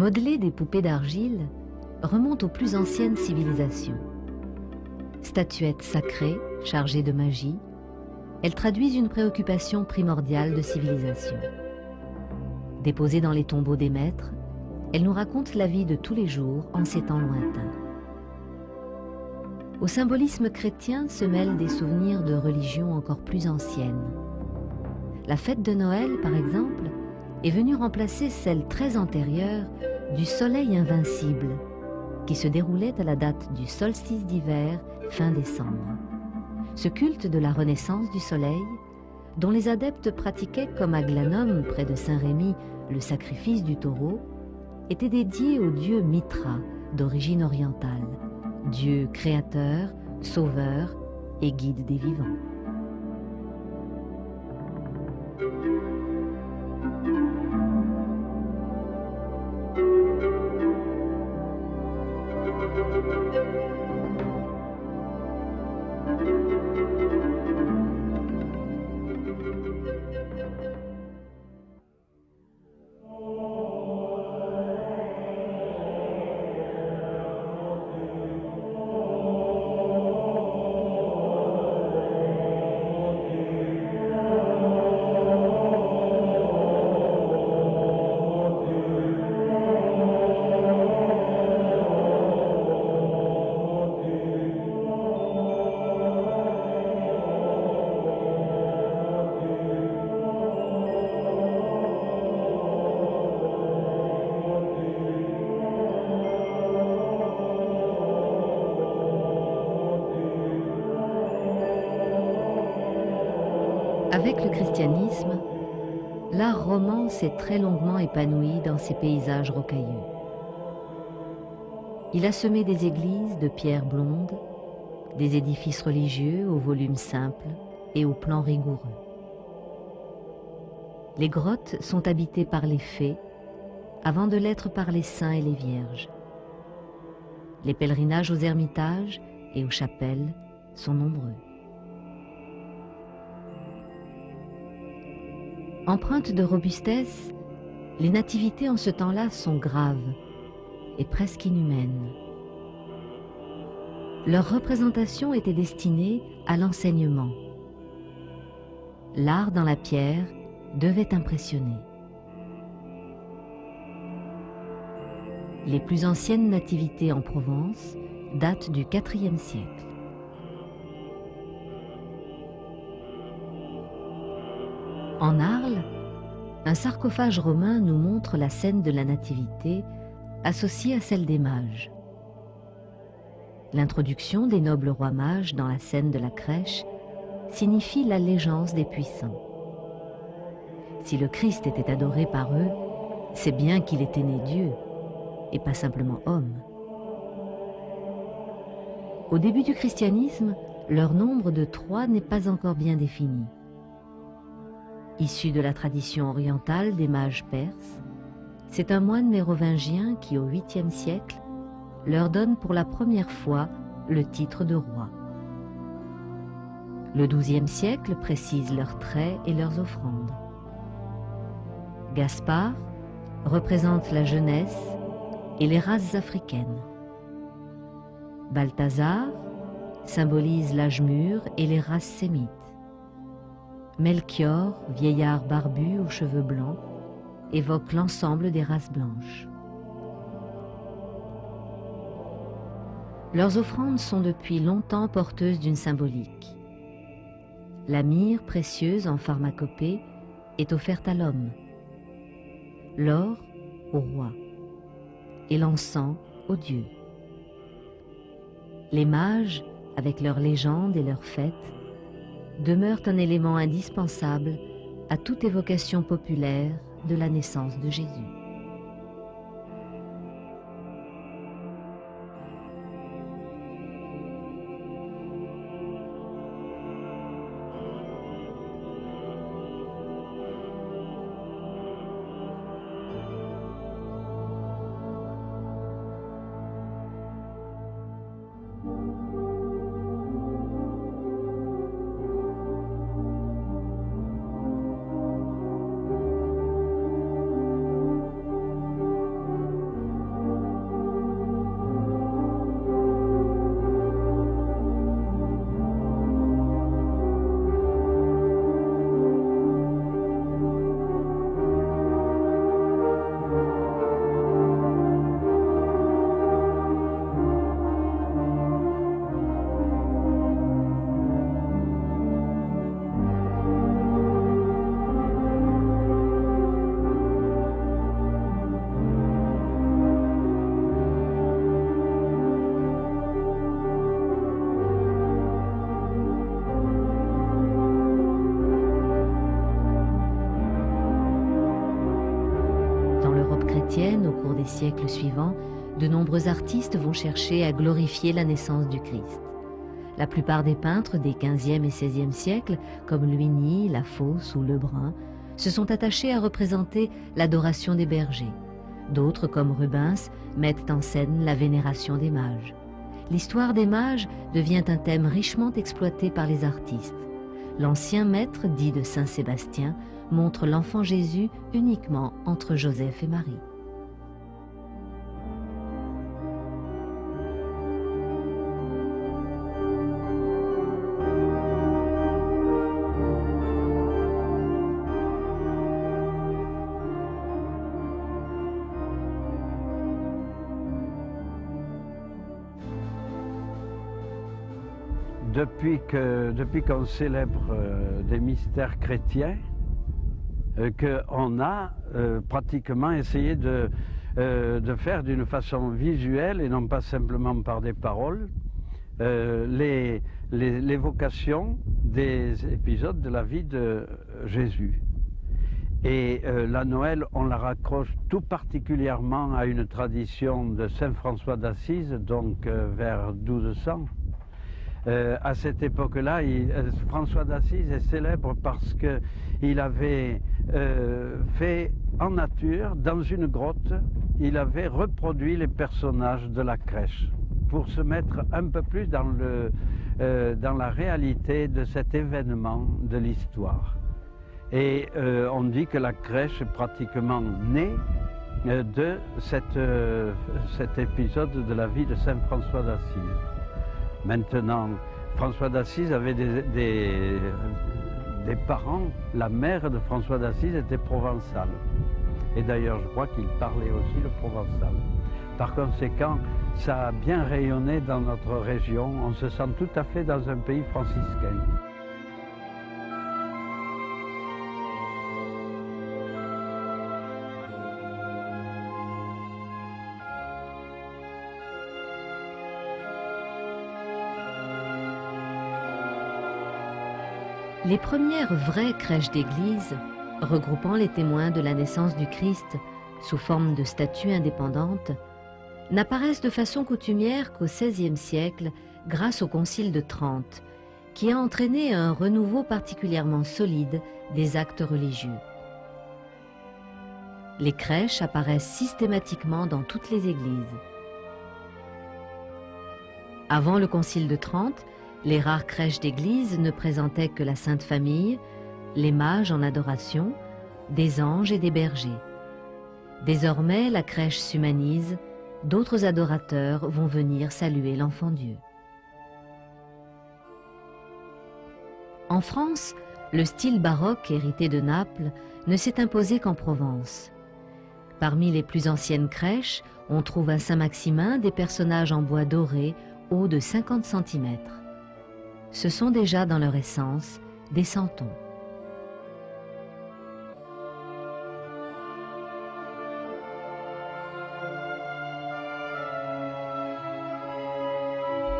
Modeler des poupées d'argile remonte aux plus anciennes civilisations. Statuettes sacrées, chargées de magie, elles traduisent une préoccupation primordiale de civilisation. Déposées dans les tombeaux des maîtres, elles nous racontent la vie de tous les jours en ces temps lointains. Au symbolisme chrétien se mêlent des souvenirs de religions encore plus anciennes. La fête de Noël, par exemple, est venue remplacer celle très antérieure du soleil invincible, qui se déroulait à la date du solstice d'hiver fin décembre. Ce culte de la renaissance du soleil, dont les adeptes pratiquaient comme à Glanum, près de Saint-Rémy, le sacrifice du taureau, était dédié au dieu Mitra, d'origine orientale, dieu créateur, sauveur et guide des vivants. Avec le christianisme, l'art roman s'est très longuement épanoui dans ces paysages rocailleux. Il a semé des églises de pierre blonde, des édifices religieux au volume simple et au plan rigoureux. Les grottes sont habitées par les fées avant de l'être par les saints et les vierges. Les pèlerinages aux ermitages et aux chapelles sont nombreux. Empreintes de robustesse, les nativités en ce temps-là sont graves et presque inhumaines. Leur représentation était destinée à l'enseignement. L'art dans la pierre devait impressionner. Les plus anciennes nativités en Provence datent du IVe siècle. En Arles, un sarcophage romain nous montre la scène de la Nativité associée à celle des mages. L'introduction des nobles rois mages dans la scène de la crèche signifie l'allégeance des puissants. Si le Christ était adoré par eux, c'est bien qu'il était né Dieu, et pas simplement homme. Au début du christianisme, leur nombre de 3 n'est pas encore bien défini. Issu de la tradition orientale des mages perses, c'est un moine mérovingien qui, au 8e siècle, leur donne pour la première fois le titre de roi. Le 12e siècle précise leurs traits et leurs offrandes. Gaspard représente la jeunesse et les races africaines. Balthazar symbolise l'âge mûr et les races sémites. Melchior, vieillard barbu aux cheveux blancs, évoque l'ensemble des races blanches. Leurs offrandes sont depuis longtemps porteuses d'une symbolique. La myrrhe précieuse en pharmacopée est offerte à l'homme, l'or au roi et l'encens aux dieux. Les mages, avec leurs légendes et leurs fêtes, demeurent un élément indispensable à toute évocation populaire de la naissance de Jésus. chrétienne au cours des siècles suivants, de nombreux artistes vont chercher à glorifier la naissance du Christ. La plupart des peintres des XVe et XVIe siècles, comme Luigny, Lafosse ou Lebrun, se sont attachés à représenter l'adoration des bergers. D'autres, comme Rubens, mettent en scène la vénération des mages. L'histoire des mages devient un thème richement exploité par les artistes. L'ancien maître, dit de Saint-Sébastien, montre l'enfant Jésus uniquement entre Joseph et Marie. Depuis qu'on célèbre des mystères chrétiens, qu'on a pratiquement essayé de faire d'une façon visuelle et non pas simplement par des paroles l'évocation des épisodes de la vie de Jésus. Et la Noël, on la raccroche tout particulièrement à une tradition de Saint François d'Assise, donc vers 1200. À cette époque-là, François d'Assise est célèbre parce qu'il avait fait en nature, dans une grotte, il avait reproduit les personnages de la crèche pour se mettre un peu plus dans la réalité de cet événement de l'histoire. Et on dit que la crèche est pratiquement née de cet épisode de la vie de Saint François d'Assise. Maintenant, François d'Assise avait des parents, la mère de François d'Assise était provençale. Et d'ailleurs, je crois qu'il parlait aussi le provençal. Par conséquent, ça a bien rayonné dans notre région. On se sent tout à fait dans un pays franciscain. Les premières vraies crèches d'église, regroupant les témoins de la naissance du Christ sous forme de statues indépendantes, n'apparaissent de façon coutumière qu'au XVIe siècle grâce au Concile de Trente, qui a entraîné un renouveau particulièrement solide des actes religieux. Les crèches apparaissent systématiquement dans toutes les églises. Avant le Concile de Trente, les rares crèches d'église ne présentaient que la Sainte Famille, les mages en adoration, des anges et des bergers. Désormais, la crèche s'humanise, d'autres adorateurs vont venir saluer l'Enfant Dieu. En France, le style baroque hérité de Naples ne s'est imposé qu'en Provence. Parmi les plus anciennes crèches, on trouve à Saint-Maximin des personnages en bois doré hauts de 50 cm. Ce sont déjà dans leur essence des santons.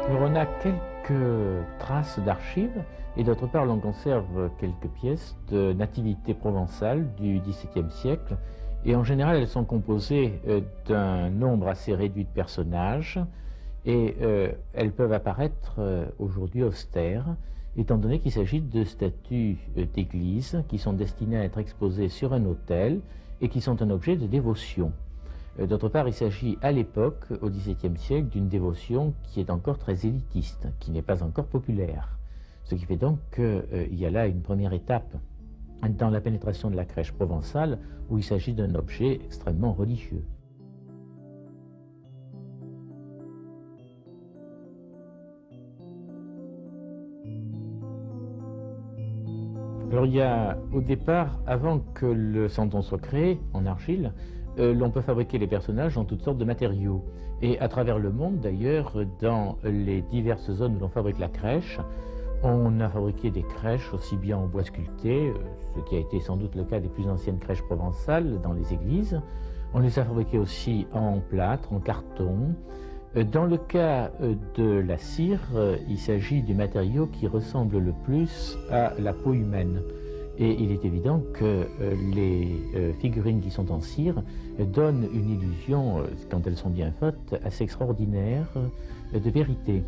Alors on a quelques traces d'archives et d'autre part l'on conserve quelques pièces de nativité provençale du XVIIe siècle et en général elles sont composées d'un nombre assez réduit de personnages et elles peuvent apparaître aujourd'hui austères, étant donné qu'il s'agit de statues d'église qui sont destinées à être exposées sur un autel et qui sont un objet de dévotion. D'autre part, il s'agit à l'époque, au XVIIe siècle, d'une dévotion qui est encore très élitiste, qui n'est pas encore populaire. Ce qui fait donc qu'il y a là une première étape dans la pénétration de la crèche provençale où il s'agit d'un objet extrêmement religieux. Alors il y a au départ, avant que le santon soit créé en argile, l'on peut fabriquer les personnages en toutes sortes de matériaux. Et à travers le monde d'ailleurs, dans les diverses zones où l'on fabrique la crèche, on a fabriqué des crèches aussi bien en bois sculpté, ce qui a été sans doute le cas des plus anciennes crèches provençales dans les églises. On les a fabriquées aussi en plâtre, en carton. Dans le cas de la cire, il s'agit du matériau qui ressemble le plus à la peau humaine. Et il est évident que les figurines qui sont en cire donnent une illusion, quand elles sont bien faites, assez extraordinaire de vérité.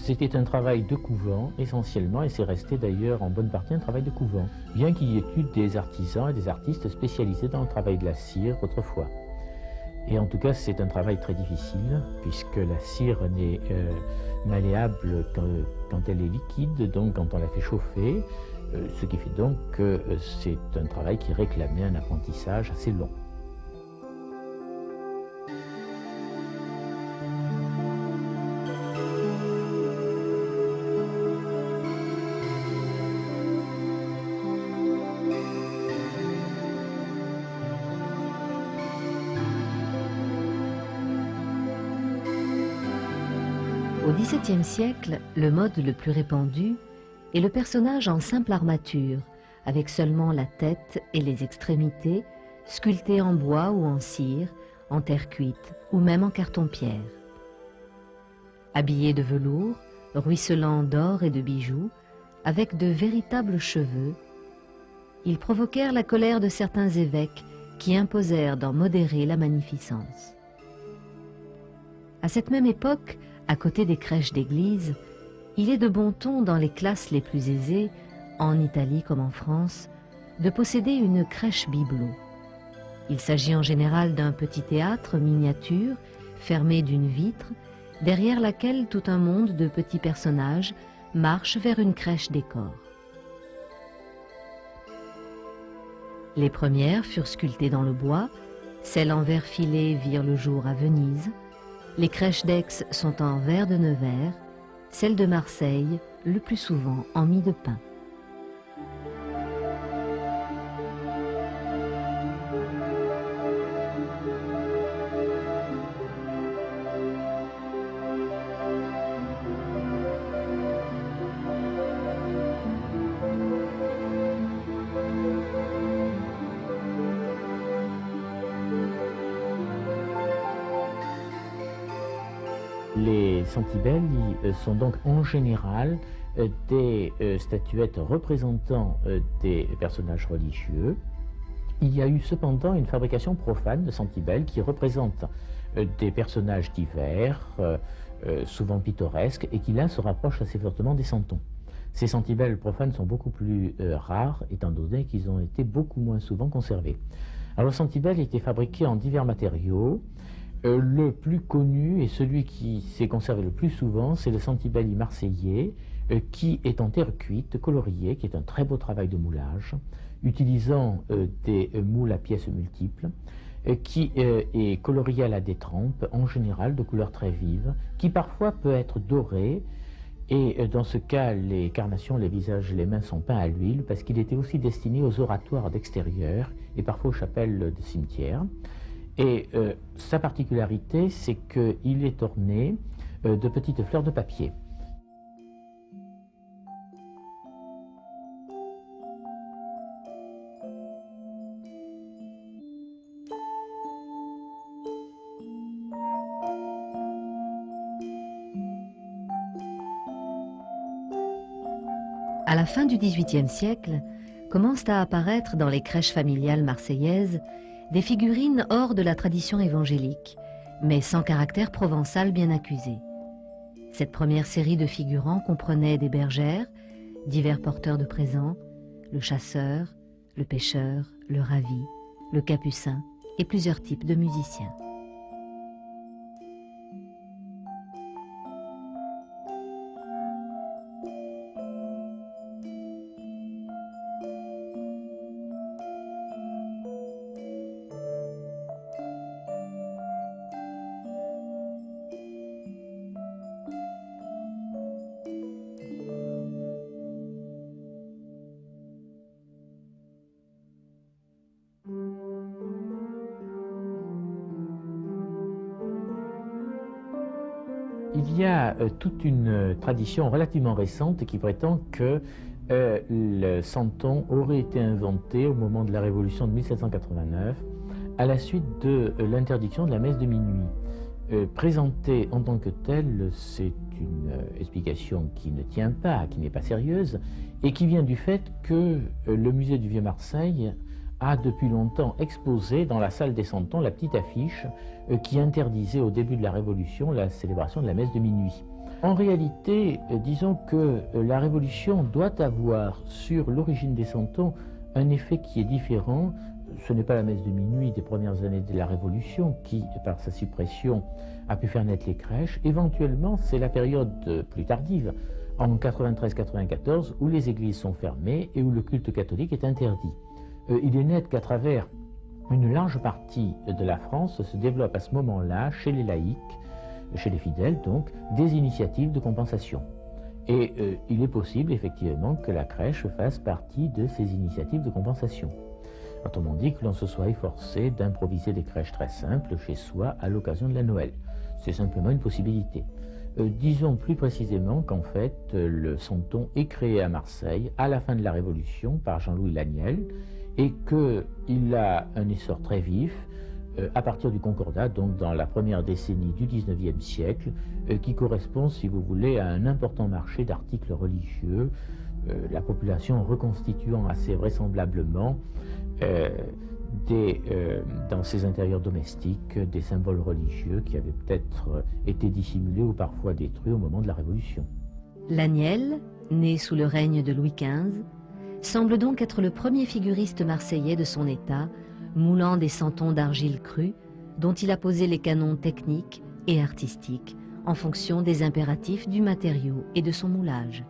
C'était un travail de couvent essentiellement, et c'est resté d'ailleurs en bonne partie un travail de couvent, bien qu'il y ait eu des artisans et des artistes spécialisés dans le travail de la cire autrefois. Et en tout cas, c'est un travail très difficile, puisque la cire n'est malléable quand elle est liquide, donc quand on la fait chauffer, ce qui fait donc que c'est un travail qui réclamait un apprentissage assez long. Au XVIIe siècle, le mode le plus répandu est le personnage en simple armature, avec seulement la tête et les extrémités, sculptés en bois ou en cire, en terre cuite ou même en carton-pierre. Habillés de velours, ruisselant d'or et de bijoux, avec de véritables cheveux, ils provoquèrent la colère de certains évêques qui imposèrent d'en modérer la magnificence. À cette même époque, à côté des crèches d'église, il est de bon ton dans les classes les plus aisées, en Italie comme en France, de posséder une crèche bibelot. Il s'agit en général d'un petit théâtre miniature, fermé d'une vitre, derrière laquelle tout un monde de petits personnages marche vers une crèche décor. Les premières furent sculptées dans le bois, celles en verre filé virent le jour à Venise, les crèches d'Aix sont en verre de Nevers, celles de Marseille, le plus souvent en mie de pain. Les santibelli sont donc en général des statuettes représentant des personnages religieux. Il y a eu cependant une fabrication profane de santibelles qui représentent des personnages divers, souvent pittoresques, et qui là se rapprochent assez fortement des santons. Ces santibelles profanes sont beaucoup plus rares, étant donné qu'ils ont été beaucoup moins souvent conservés. Alors le santibelle était fabriqué en divers matériaux. Le plus connu et celui qui s'est conservé le plus souvent, c'est le santibelli marseillais, qui est en terre cuite, colorié, qui est un très beau travail de moulage, utilisant des moules à pièces multiples, qui est colorié à la détrempe, en général de couleurs très vives, qui parfois peut être doré, et dans ce cas, les carnations, les visages et les mains sont peints à l'huile, parce qu'il était aussi destiné aux oratoires d'extérieur, et parfois aux chapelles de cimetières. Et sa particularité, c'est qu'il est orné de petites fleurs de papier. À la fin du XVIIIe siècle, commencent à apparaître dans les crèches familiales marseillaises des figurines hors de la tradition évangélique, mais sans caractère provençal bien accusé. Cette première série de figurants comprenait des bergères, divers porteurs de présents, le chasseur, le pêcheur, le ravi, le capucin et plusieurs types de musiciens. Il y a toute une tradition relativement récente qui prétend que le santon aurait été inventé au moment de la Révolution de 1789 à la suite de l'interdiction de la messe de minuit. Présenté en tant que tel, c'est une explication qui ne tient pas, qui n'est pas sérieuse, et qui vient du fait que le musée du Vieux-Marseille a depuis longtemps exposé dans la salle des Santons la petite affiche qui interdisait au début de la Révolution la célébration de la messe de minuit. En réalité, disons que la Révolution doit avoir sur l'origine des Santons un effet qui est différent. Ce n'est pas la messe de minuit des premières années de la Révolution qui, par sa suppression, a pu faire naître les crèches. Éventuellement, c'est la période plus tardive, en 93-94, où les églises sont fermées et où le culte catholique est interdit. Il est net qu'à travers une large partie de la France se développe à ce moment-là, chez les laïcs, chez les fidèles donc, des initiatives de compensation. Et il est possible effectivement que la crèche fasse partie de ces initiatives de compensation. Autrement dit, que l'on se soit efforcé d'improviser des crèches très simples chez soi à l'occasion de la Noël. C'est simplement une possibilité. Disons plus précisément qu'en fait, le Santon est créé à Marseille à la fin de la Révolution par Jean-Louis Laniel et qu'il a un essor très vif à partir du Concordat, donc dans la première décennie du XIXe siècle, qui correspond, si vous voulez, à un important marché d'articles religieux, la population reconstituant assez vraisemblablement dans ses intérieurs domestiques des symboles religieux qui avaient peut-être été dissimulés ou parfois détruits au moment de la Révolution. Laniel, né sous le règne de Louis XV, semble donc être le premier figuriste marseillais de son état, moulant des santons d'argile crue, dont il a posé les canons techniques et artistiques en fonction des impératifs du matériau et de son moulage.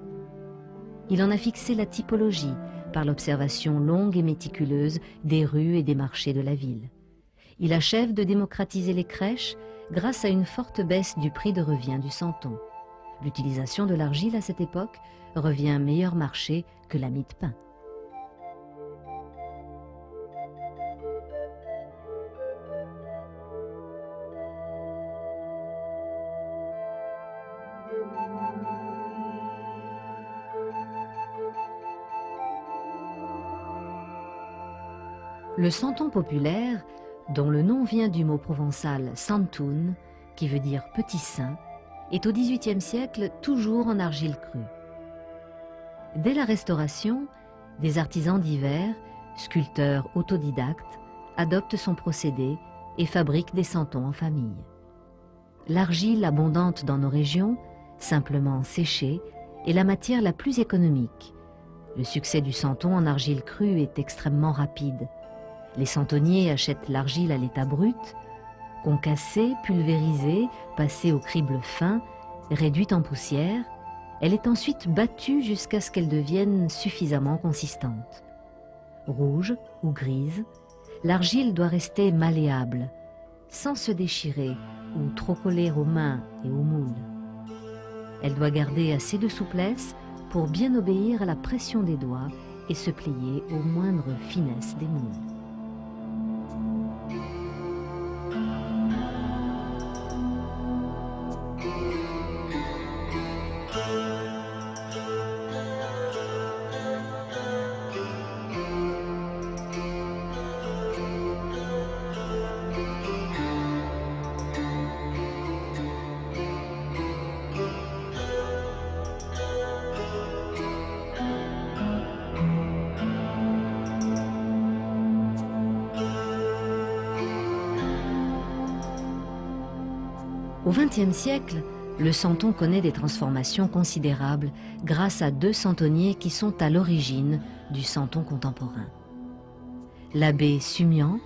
Il en a fixé la typologie par l'observation longue et méticuleuse des rues et des marchés de la ville. Il achève de démocratiser les crèches grâce à une forte baisse du prix de revient du santon. L'utilisation de l'argile à cette époque revient meilleur marché que la mie de pain. Le santon populaire, dont le nom vient du mot provençal santun, qui veut dire petit saint, est au XVIIIe siècle toujours en argile crue. Dès la Restauration, des artisans divers, sculpteurs autodidactes, adoptent son procédé et fabriquent des santons en famille. L'argile abondante dans nos régions, simplement séchée, est la matière la plus économique. Le succès du santon en argile crue est extrêmement rapide. Les santonniers achètent l'argile à l'état brut, concassée, pulvérisée, passée au crible fin, réduite en poussière. Elle est ensuite battue jusqu'à ce qu'elle devienne suffisamment consistante. Rouge ou grise, l'argile doit rester malléable, sans se déchirer ou trop coller aux mains et aux moules. Elle doit garder assez de souplesse pour bien obéir à la pression des doigts et se plier aux moindres finesses des moules. Au XXe siècle, le santon connaît des transformations considérables grâce à deux santonniers qui sont à l'origine du santon contemporain. L'abbé Sumian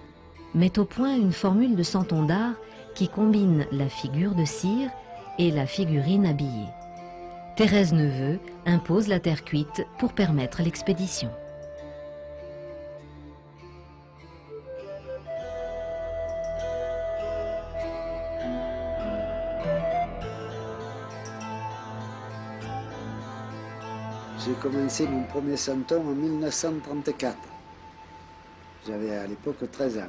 met au point une formule de santon d'art qui combine la figure de cire et la figurine habillée. Thérèse Neveu impose la terre cuite pour permettre l'expédition. J'ai commencé mon premier santon en 1934. J'avais à l'époque 13 ans.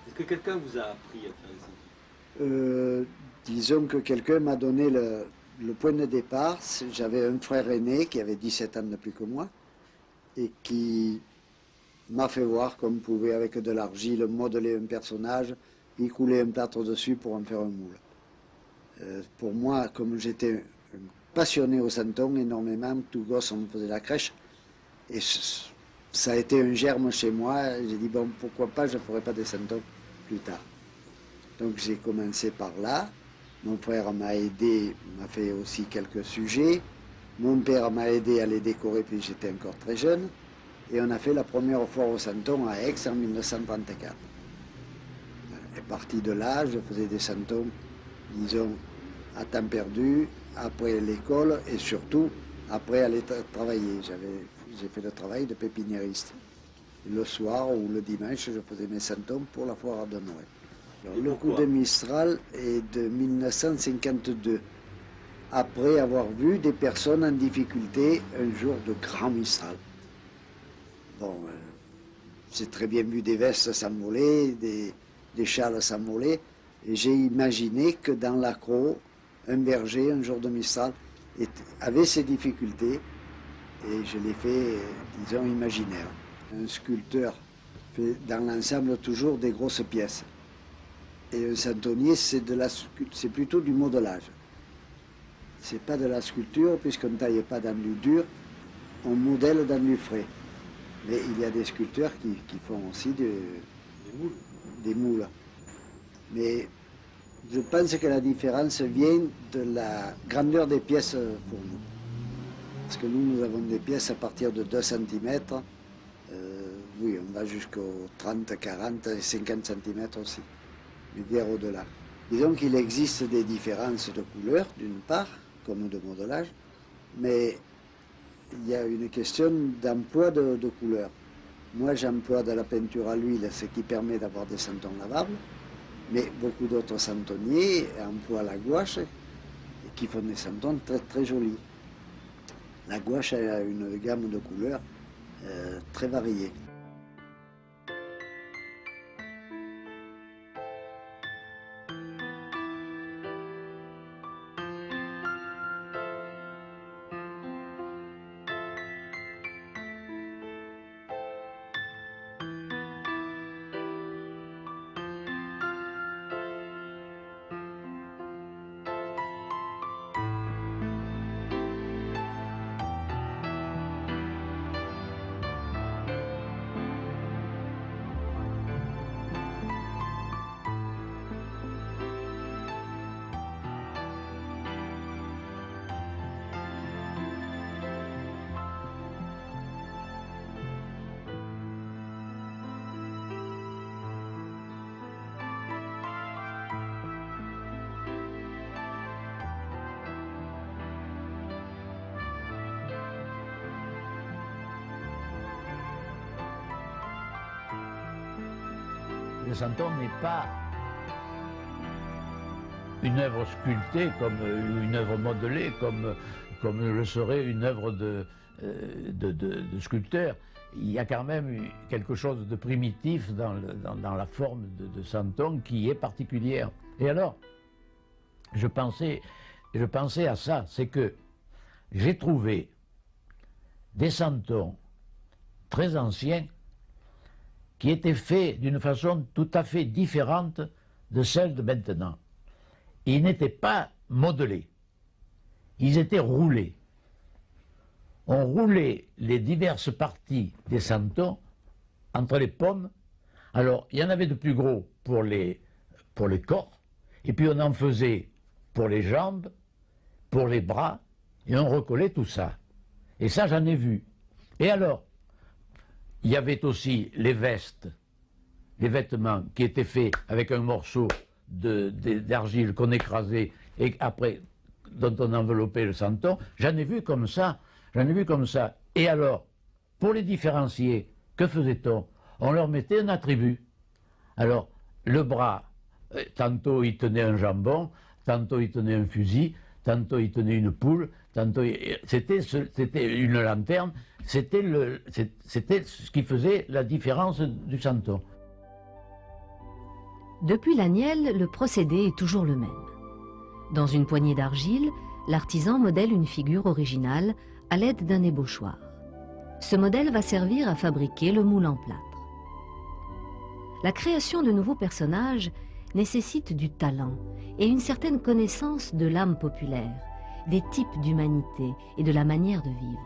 Est-ce que quelqu'un vous a appris à faire les santons? Disons que quelqu'un m'a donné le point de départ. J'avais un frère aîné qui avait 17 ans de plus que moi et qui m'a fait voir qu'on pouvait, avec de l'argile, modeler un personnage, y couler un plâtre dessus pour en faire un moule. Pour moi, comme j'étais passionné au santon énormément, tout gosse on me faisait la crèche, et ça a été un germe chez moi. J'ai dit bon, pourquoi pas, je ne ferai pas des santons plus tard. Donc j'ai commencé par là. Mon frère m'a aidé, m'a fait aussi quelques sujets. Mon père m'a aidé à les décorer puis j'étais encore très jeune. Et on a fait la première foire au santon à Aix en 1934. Et parti de là, je faisais des santons, disons, à temps perdu, après l'école et surtout après aller travailler. J'ai fait le travail de pépiniériste. Le soir ou le dimanche, je faisais mes santons pour la foire de Noël. Alors, le coup de Mistral est de 1952, après avoir vu des personnes en difficulté un jour de grand Mistral. Bon, j'ai très bien vu des vestes s'envoler, des châles s'envoler, et j'ai imaginé que dans l'accro, un berger, un jour de Mistral, avait ces difficultés, et je l'ai fait, disons, imaginaire. Un sculpteur fait dans l'ensemble toujours des grosses pièces. Et un santonnier, c'est plutôt du modelage. C'est pas de la sculpture, puisqu'on ne taille pas dans du dur, on modèle dans du frais. Mais il y a des sculpteurs qui font aussi des moules. Mais je pense que la différence vient de la grandeur des pièces pour nous. Parce que nous avons des pièces à partir de 2 cm. Oui, on va jusqu'aux 30, 40 et 50 cm aussi. Mais bien au-delà. Disons qu'il existe des différences de couleurs, d'une part, comme de modelage, mais il y a une question d'emploi de couleurs. Moi, j'emploie de la peinture à l'huile, ce qui permet d'avoir des santons lavables, mais beaucoup d'autres santonniers emploient la gouache et qui font des santons très, très jolis. La gouache a une gamme de couleurs très variée. Le santon n'est pas une œuvre sculptée comme une œuvre modelée, comme le serait une œuvre de sculpteur. Il y a quand même quelque chose de primitif dans la forme de santon qui est particulière. Et alors, je pensais à ça, c'est que j'ai trouvé des santons très anciens qui étaient faits d'une façon tout à fait différente de celle de maintenant. Ils n'étaient pas modelés, ils étaient roulés. On roulait les diverses parties des santons entre les pommes. Alors, il y en avait de plus gros pour les corps, et puis on en faisait pour les jambes, pour les bras, et on recollait tout ça. Et ça, j'en ai vu. Et alors, il y avait aussi les vestes, les vêtements qui étaient faits avec un morceau d'argile qu'on écrasait et après dont on enveloppait le santon. J'en ai vu comme ça, Et alors, pour les différencier, que faisait-on? On leur mettait un attribut. Alors, le bras, tantôt il tenait un jambon, tantôt il tenait un fusil, tantôt il tenait une poule, tantôt c'était une lanterne. C'était ce qui faisait la différence du santon. Depuis l'agnelle, le procédé est toujours le même. Dans une poignée d'argile, l'artisan modèle une figure originale à l'aide d'un ébauchoir. Ce modèle va servir à fabriquer le moule en plâtre. La création de nouveaux personnages nécessite du talent et une certaine connaissance de l'âme populaire, des types d'humanité et de la manière de vivre.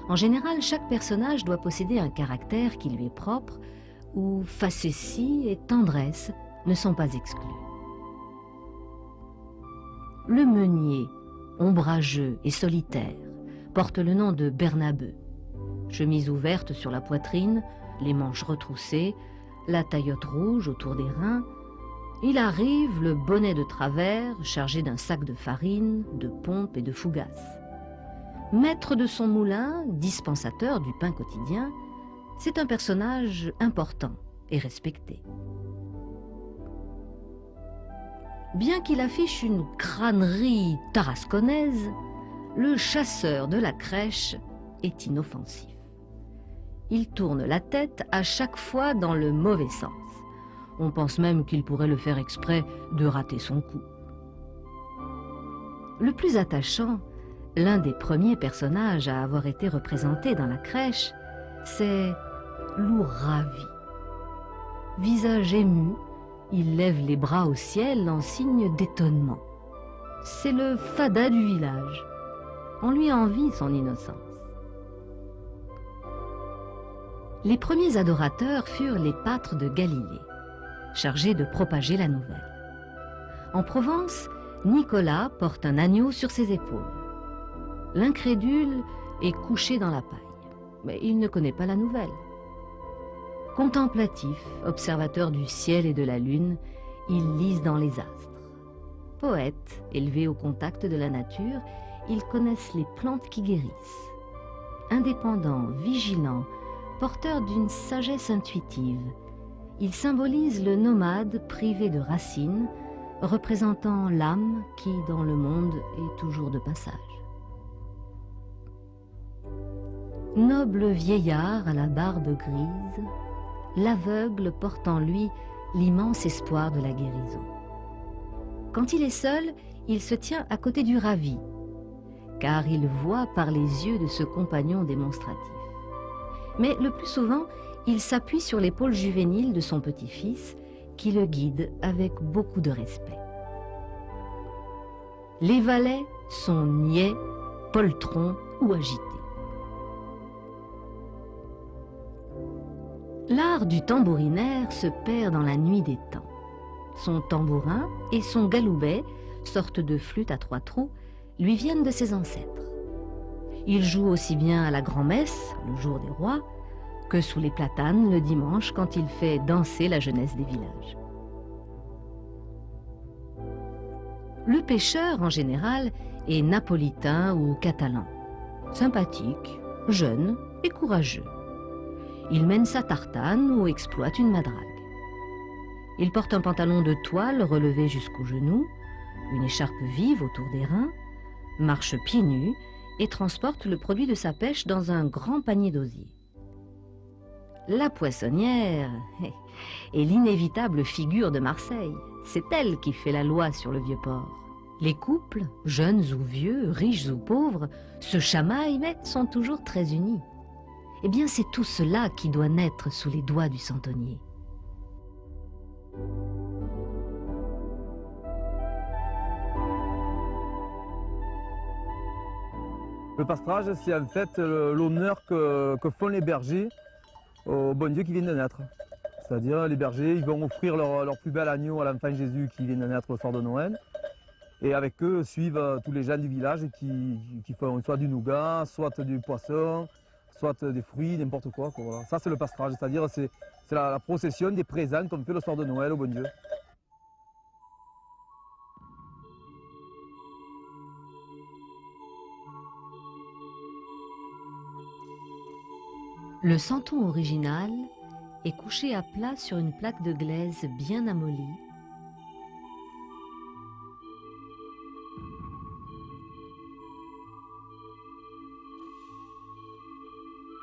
En général, chaque personnage doit posséder un caractère qui lui est propre, où facétie et tendresse ne sont pas exclus. Le meunier, ombrageux et solitaire, porte le nom de Bernabeu. Chemise ouverte sur la poitrine, les manches retroussées, la taillotte rouge autour des reins, il arrive, le bonnet de travers, chargé d'un sac de farine, de pompe et de fougasse. Maître de son moulin, dispensateur du pain quotidien, c'est un personnage important et respecté. Bien qu'il affiche une crânerie tarasconnaise, le chasseur de la crèche est inoffensif. Il tourne la tête à chaque fois dans le mauvais sens. On pense même qu'il pourrait le faire exprès de rater son coup. Le plus attachant, l'un des premiers personnages à avoir été représenté dans la crèche, c'est Loup Ravi. Visage ému, il lève les bras au ciel en signe d'étonnement. C'est le fada du village. On lui envie son innocence. Les premiers adorateurs furent les pâtres de Galilée, chargés de propager la nouvelle. En Provence, Nicolas porte un agneau sur ses épaules. L'incrédule est couché dans la paille, mais il ne connaît pas la nouvelle. Contemplatif, observateur du ciel et de la lune, il lise dans les astres. Poète, élevé au contact de la nature, ils connaissent les plantes qui guérissent. Indépendant, vigilant, porteur d'une sagesse intuitive, il symbolise le nomade privé de racines, représentant l'âme qui, dans le monde, est toujours de passage. Noble vieillard à la barbe grise, l'aveugle porte en lui l'immense espoir de la guérison. Quand il est seul, il se tient à côté du ravi, car il voit par les yeux de ce compagnon démonstratif. Mais le plus souvent, il s'appuie sur l'épaule juvénile de son petit-fils, qui le guide avec beaucoup de respect. Les valets sont niais, poltrons ou agités. L'art du tambourinaire se perd dans la nuit des temps. Son tambourin et son galoubet, sorte de flûte à 3 trous, lui viennent de ses ancêtres. Il joue aussi bien à la grand-messe, le jour des rois, que sous les platanes le dimanche quand il fait danser la jeunesse des villages. Le pêcheur, en général, est napolitain ou catalan. Sympathique, jeune et courageux. Il mène sa tartane ou exploite une madrague. Il porte un pantalon de toile relevé jusqu'aux genoux, une écharpe vive autour des reins, marche pieds nus et transporte le produit de sa pêche dans un grand panier d'osier. La poissonnière est l'inévitable figure de Marseille. C'est elle qui fait la loi sur le Vieux-Port. Les couples, jeunes ou vieux, riches ou pauvres, se chamaillent mais sont toujours très unis. Eh bien, c'est tout cela qui doit naître sous les doigts du centenier. Le pastrage, c'est en fait l'honneur que font les bergers au bon Dieu qui vient de naître. C'est-à-dire, les bergers, ils vont offrir leur plus bel agneau à l'enfant Jésus qui vient de naître le soir de Noël. Et avec eux suivent tous les gens du village qui font soit du nougat, soit du poisson, soit des fruits, n'importe quoi. Voilà. Ça, c'est le pastrage, c'est-à-dire c'est la procession des présents qu'on fait le soir de Noël au bon Dieu. Le santon original est couché à plat sur une plaque de glaise bien amollie,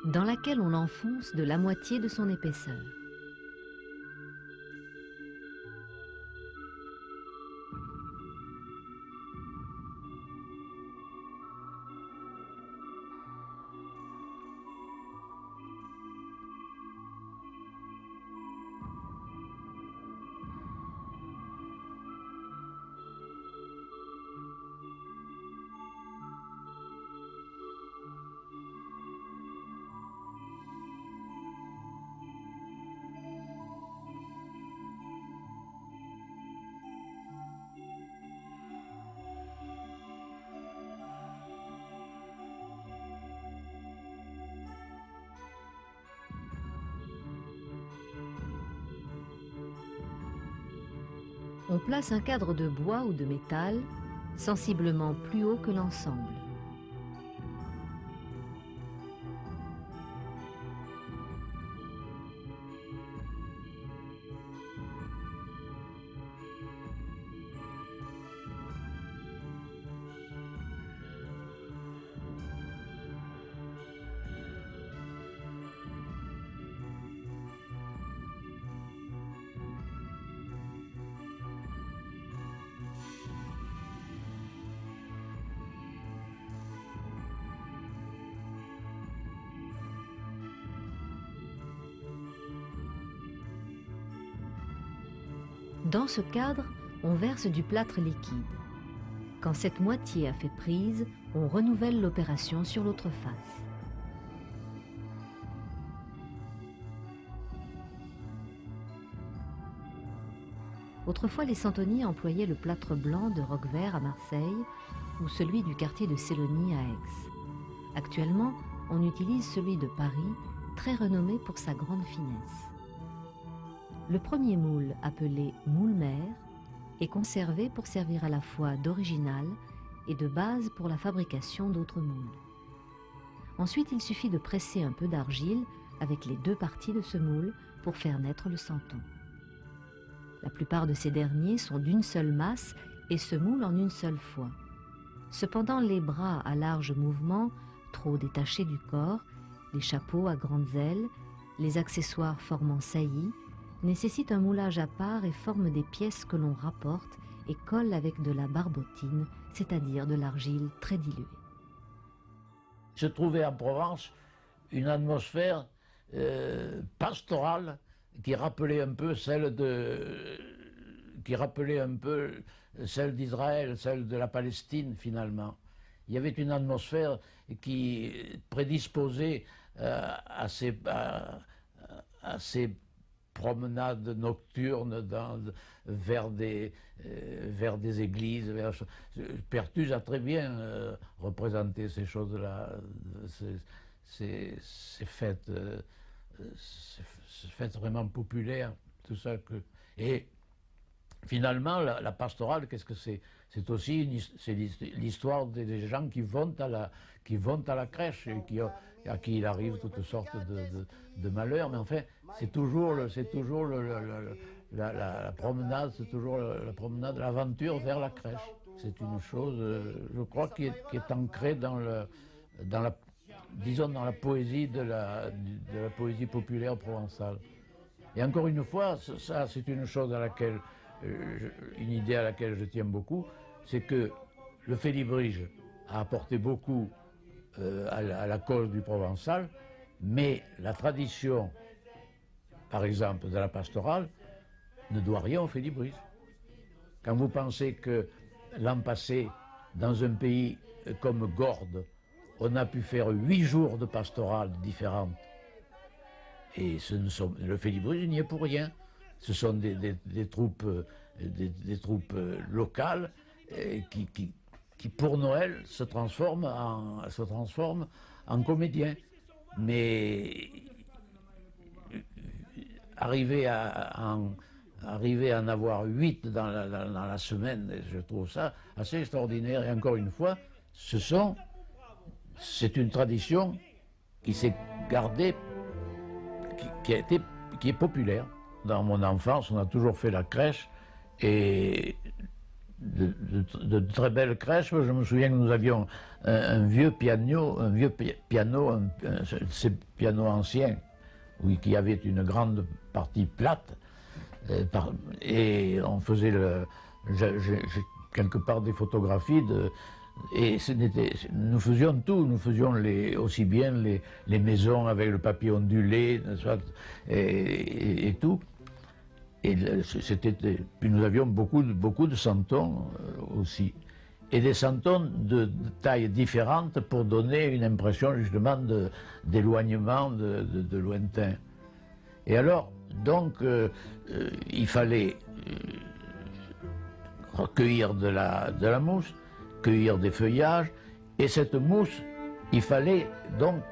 dans laquelle on l'enfonce de la moitié de son épaisseur. On place un cadre de bois ou de métal sensiblement plus haut que l'ensemble. Dans ce cadre, on verse du plâtre liquide. Quand cette moitié a fait prise, on renouvelle l'opération sur l'autre face. Autrefois, les santonniers employaient le plâtre blanc de Roquevert à Marseille ou celui du quartier de Sélonie à Aix. Actuellement, on utilise celui de Paris, très renommé pour sa grande finesse. Le premier moule, appelé moule-mère, est conservé pour servir à la fois d'original et de base pour la fabrication d'autres moules. Ensuite, il suffit de presser un peu d'argile avec les deux parties de ce moule pour faire naître le santon. La plupart de ces derniers sont d'une seule masse et se moulent en une seule fois. Cependant, les bras à large mouvement, trop détachés du corps, les chapeaux à grandes ailes, les accessoires formant saillie, nécessitent un moulage à part et forment des pièces que l'on rapporte et colle avec de la barbotine, c'est-à-dire de l'argile très diluée. Je trouvais en Provence une atmosphère pastorale qui rappelait un peu celle d'Israël, celle de la Palestine finalement. Il y avait une atmosphère qui prédisposait à ces promenades nocturnes vers des églises. Perthuis a très bien représenté ces choses-là, ces fêtes vraiment populaires, tout ça. Et finalement, la pastorale, qu'est-ce que c'est? C'est aussi l'histoire des gens qui vont à la crèche et à qui il arrive toutes sortes de malheurs, mais enfin, c'est toujours la promenade, c'est toujours la promenade, l'aventure vers la crèche. C'est une chose, je crois, qui est ancrée dans la poésie de la poésie populaire provençale. Et encore une fois, ça, c'est une chose une idée à laquelle je tiens beaucoup, c'est que le Félibrige a apporté beaucoup à la cause du provençal, mais la tradition, par exemple, de la pastorale, ne doit rien au Félibrige. Quand vous pensez que l'an passé, dans un pays comme Gordes, on a pu faire 8 jours de pastorale différentes, et le Félibrige n'y est pour rien. Ce sont des troupes locales qui, pour Noël, se transforment en comédiens. Mais arriver à en avoir 8 dans la semaine, je trouve ça assez extraordinaire. Et encore une fois, c'est une tradition qui s'est gardée, qui est populaire. Dans mon enfance, on a toujours fait la crèche, et de très belles crèches. Je me souviens que nous avions un vieux piano, ces pianos anciens, oui, qui avait une grande partie plate, et on faisait j'ai quelque part des photographies et nous faisions tout, nous faisions aussi bien les maisons avec le papier ondulé, et tout. Et puis nous avions beaucoup de santons aussi. Et des santons de tailles différentes pour donner une impression justement d'éloignement, de lointain. Et alors, donc, il fallait recueillir de la mousse, cueillir des feuillages, et cette mousse, il fallait donc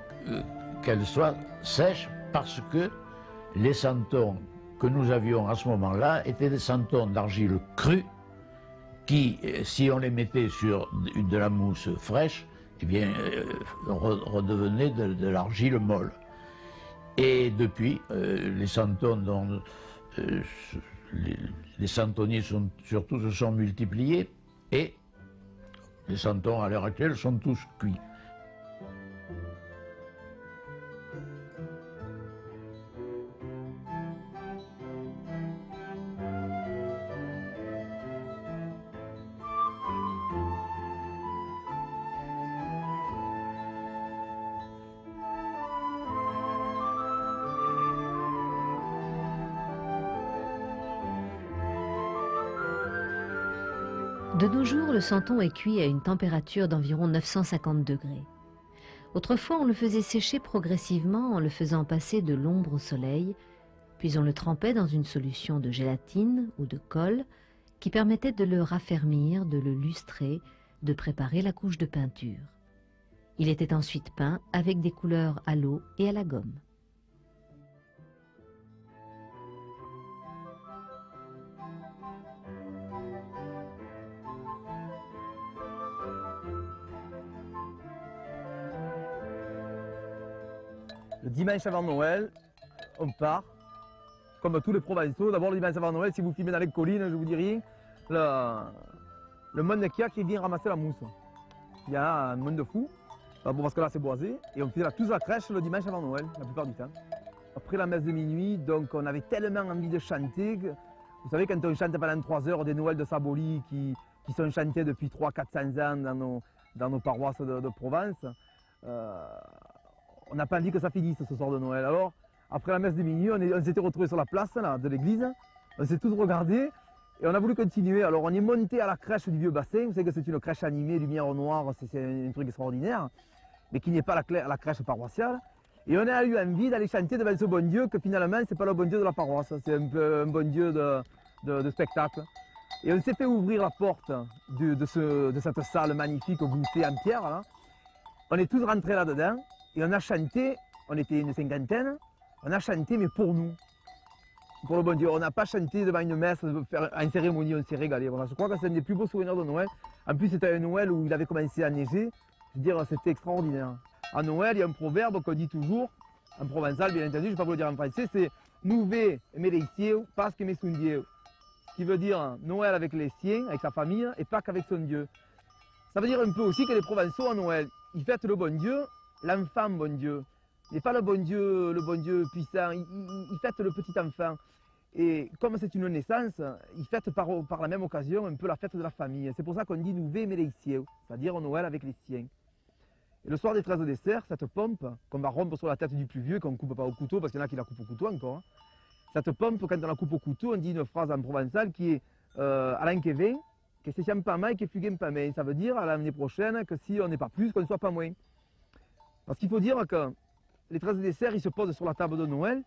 qu'elle soit sèche, parce que les santons que nous avions à ce moment-là étaient des santons d'argile crue qui, si on les mettait sur de la mousse fraîche, eh bien, redevenaient de l'argile molle. Et depuis, les santons dont les santonniers surtout se sont multipliés et les santons à l'heure actuelle sont tous cuits. De nos jours, le santon est cuit à une température d'environ 950 degrés. Autrefois, on le faisait sécher progressivement en le faisant passer de l'ombre au soleil, puis on le trempait dans une solution de gélatine ou de colle qui permettait de le raffermir, de le lustrer, de préparer la couche de peinture. Il était ensuite peint avec des couleurs à l'eau et à la gomme. Le dimanche avant Noël, on part, comme tous les Provençaux. D'abord le dimanche avant Noël, si vous filmez dans les collines, je vous dis rien, le monde qu'il y a qui vient ramasser la mousse. Il y a un monde de fous, bon, parce que là c'est boisé, et on faisait tous la crèche le dimanche avant Noël, la plupart du temps. Après la messe de minuit, donc on avait tellement envie de chanter. Vous savez, quand on chante pendant 3 heures des Noëls de Saboli qui sont chantés depuis 300-400 ans dans nos paroisses de Provence, on n'a pas envie que ça finisse ce soir de Noël. Alors, après la messe de minuit, on s'était retrouvés sur la place là, de l'église, on s'est tous regardés et on a voulu continuer. Alors on est monté à la crèche du Vieux Bassin, vous savez que c'est une crèche animée, lumière noire, c'est un truc extraordinaire, mais qui n'est pas la crèche paroissiale. Et on a eu envie d'aller chanter devant ce bon Dieu, que finalement c'est pas le bon Dieu de la paroisse, c'est un peu un bon Dieu de spectacle. Et on s'est fait ouvrir la porte de cette salle magnifique voûtée en pierre, là. On est tous rentrés là-dedans. Et on a chanté, on était une cinquantaine, on a chanté mais pour nous, pour le bon Dieu. On n'a pas chanté devant une messe, faire une cérémonie, on s'est régalé. Voilà, je crois que c'est un des plus beaux souvenirs de Noël. En plus c'était un Noël où il avait commencé à neiger, je veux dire c'était extraordinaire. À Noël il y a un proverbe qu'on dit toujours, en provençal bien entendu, je ne vais pas vous le dire en français, c'est « Nouvé mes les siens, Pâques mes son Dieu », ce qui veut dire Noël avec les siens, avec sa famille, et Pâques avec son Dieu. Ça veut dire un peu aussi que les Provençaux à Noël, ils fêtent le bon Dieu, l'enfant bon Dieu, n'est pas le bon Dieu puissant, il fête le petit enfant. Et comme c'est une naissance, il fête par la même occasion un peu la fête de la famille. C'est pour ça qu'on dit Nouvé mais les siens, c'est-à-dire Noël avec les siens. Et le soir des 13 desserts, cette pompe qu'on va rompre sur la tête du plus vieux, qu'on ne coupe pas au couteau, parce qu'il y en a qui la coupent au couteau encore, hein. Cette pompe, quand on la coupe au couteau, on dit une phrase en provençal qui est Alain Kevin, que c'est chiant pas mal, que fuguem pas mal. Ça veut dire à l'année prochaine que si on n'est pas plus, qu'on ne soit pas moins. Parce qu'il faut dire que les 13 desserts, ils se posent sur la table de Noël,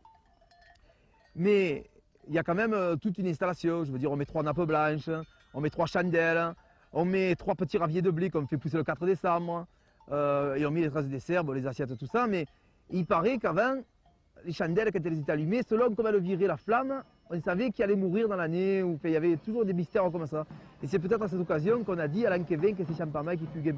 mais il y a quand même toute une installation. Je veux dire, on met 3 nappes blanches, on met 3 chandelles, on met 3 petits raviers de blé qu'on fait pousser le 4 décembre, et on met les 13 desserts, bon, les assiettes, tout ça, mais il paraît qu'avant, les chandelles, quand elles étaient allumées, selon comment elles viraient la flamme, on savait qui allait mourir dans l'année, il y avait toujours des mystères comme ça. Et c'est peut-être à cette occasion qu'on a dit à l'Anquevin que c'est champagne qui fut gain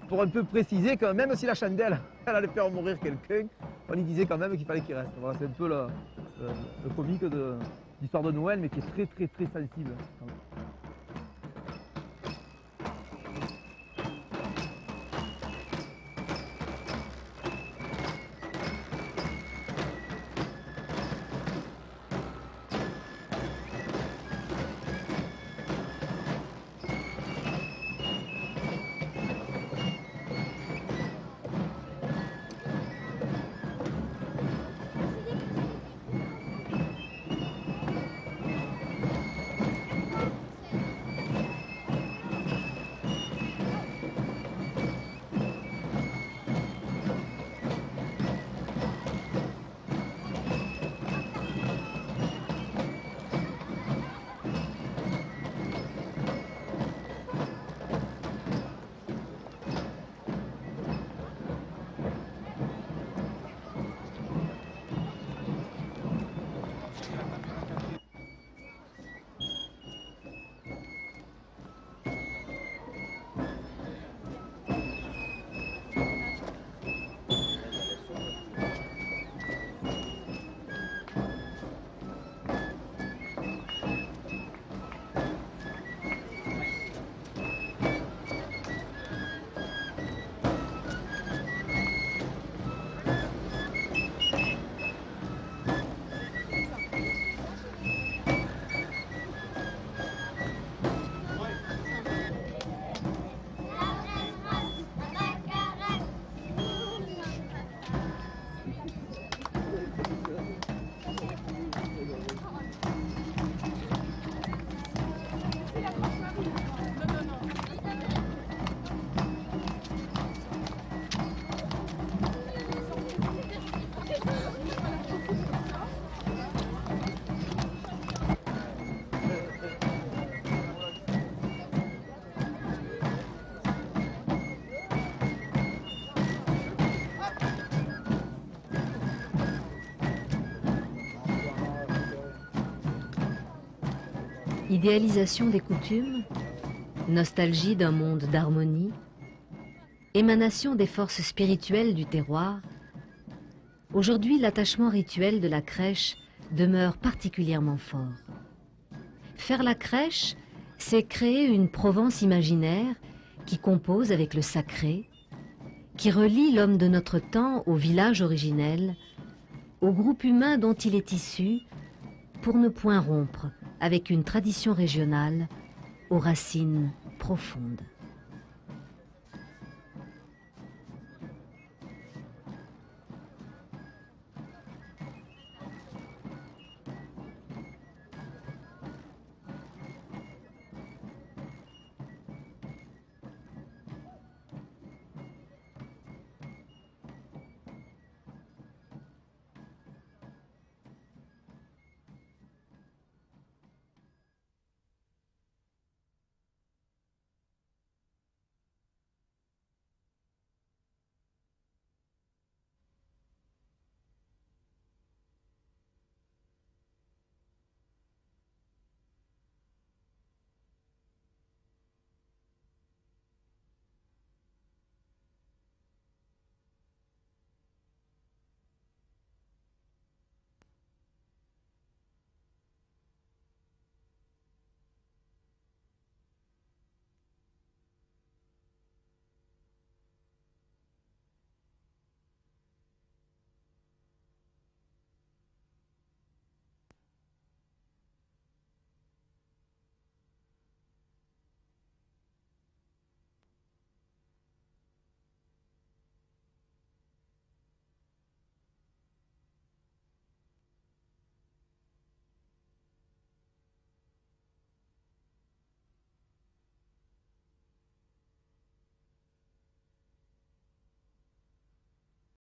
pour un peu préciser que même si la chandelle elle allait faire mourir quelqu'un, on lui disait quand même qu'il fallait qu'il reste. Voilà, c'est un peu le comique de l'histoire de Noël, mais qui est très sensible. Idéalisation des coutumes, nostalgie d'un monde d'harmonie, émanation des forces spirituelles du terroir, aujourd'hui l'attachement rituel de la crèche demeure particulièrement fort. Faire la crèche, c'est créer une Provence imaginaire qui compose avec le sacré, qui relie l'homme de notre temps au village originel, au groupe humain dont il est issu, pour ne point rompre avec une tradition régionale aux racines profondes.